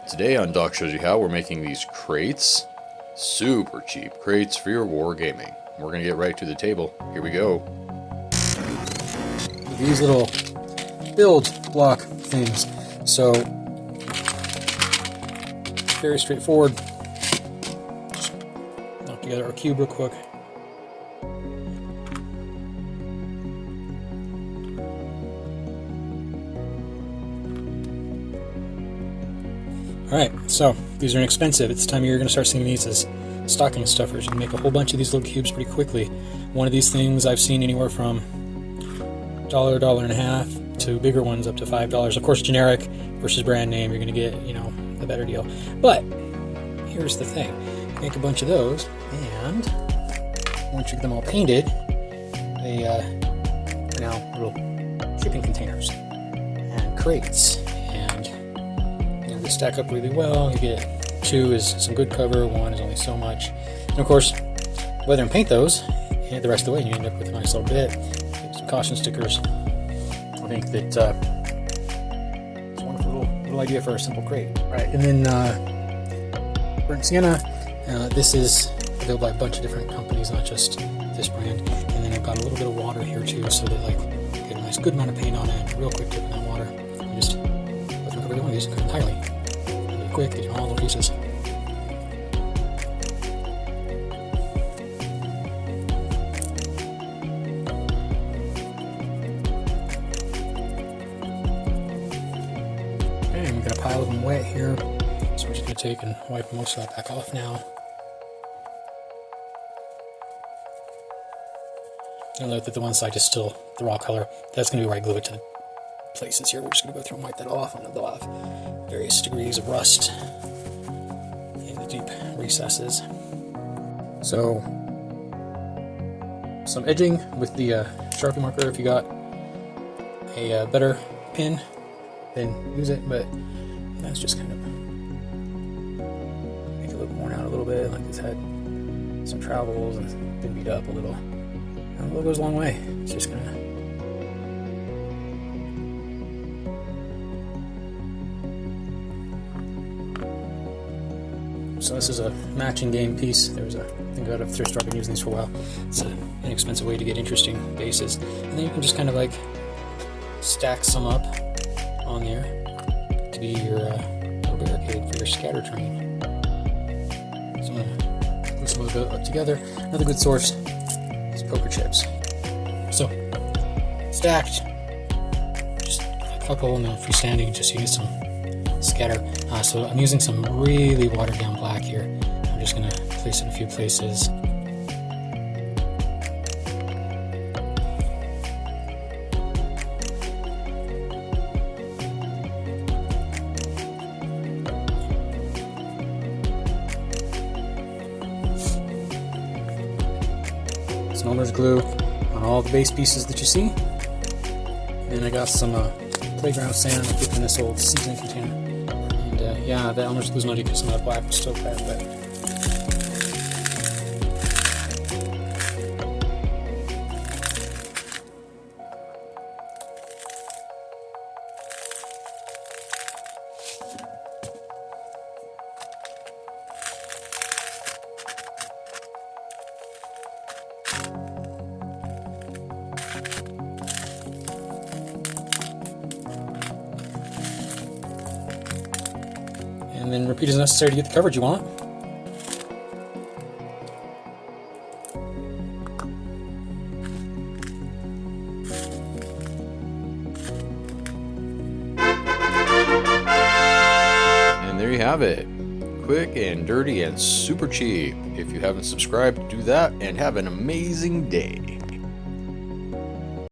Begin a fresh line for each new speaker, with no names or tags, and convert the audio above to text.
Today on Doc Shows You How, we're making these crates. Super cheap crates for your war gaming. We're going to get right to the table. Here we go.
These little build block things. So, very straightforward. Just knock together our cube real quick. Alright, so these are inexpensive. It's the time of year you're going to start seeing these as stocking stuffers. You can make a whole bunch of these little cubes pretty quickly. One of these things I've seen anywhere from $1, $1.50 to bigger ones up to $5. Of course, generic versus brand name, you're going to get, a better deal. But here's the thing. Make a bunch of those, and once you get them all painted, they are now little shipping containers and crates. They stack up really well. You get 2 is some good cover, 1 is only so much. And of course, weather and paint those the rest of the way, and you end up with a nice little bit. Some caution stickers. I think that it's a wonderful little idea for a simple crate. Right, and then burnt sienna. This is available by a bunch of different companies, not just this brand. And then I've got a little bit of water here too, so that get a nice good amount of paint on it. Real quick dip in that water. You just go through every one of these entirely. Quick, get all the pieces. Okay, we've got a pile of them wet here, so we're just going to take and wipe most of that back off now. You'll note that the one side is still the raw color. That's going to be where I glue it to the places here. We're just going to go through and wipe that off, and they'll have various degrees of rust in the deep recesses. So, some edging with the Sharpie marker. If you got a better pen, then use it, but that's just kind of make it look worn out a little bit, like it's had some travels and been beat up a little. And the goes a long way. It's just going to So this is a matching game piece. There's a thing out of thrift store. I've been using these for a while. It's an inexpensive way to get interesting bases. And then you can just kind of stack some up on there to be your little barricade for your scatter train. So I'm going to glue some of those up together. Another good source is poker chips. So stacked, just a couple, and then freestanding, just so you get some scatter. So I'm using some really watered down black here. I'm just going to place it in a few places. Some Elmer's glue on all the base pieces that you see. And I got some playground sand in this old seasoning container. Yeah, the Elmer's glue's nutty because some of that black was still bad, but and then repeat as necessary to get the coverage you want.
And there you have it. Quick and dirty and super cheap. If you haven't subscribed, do that and have an amazing day.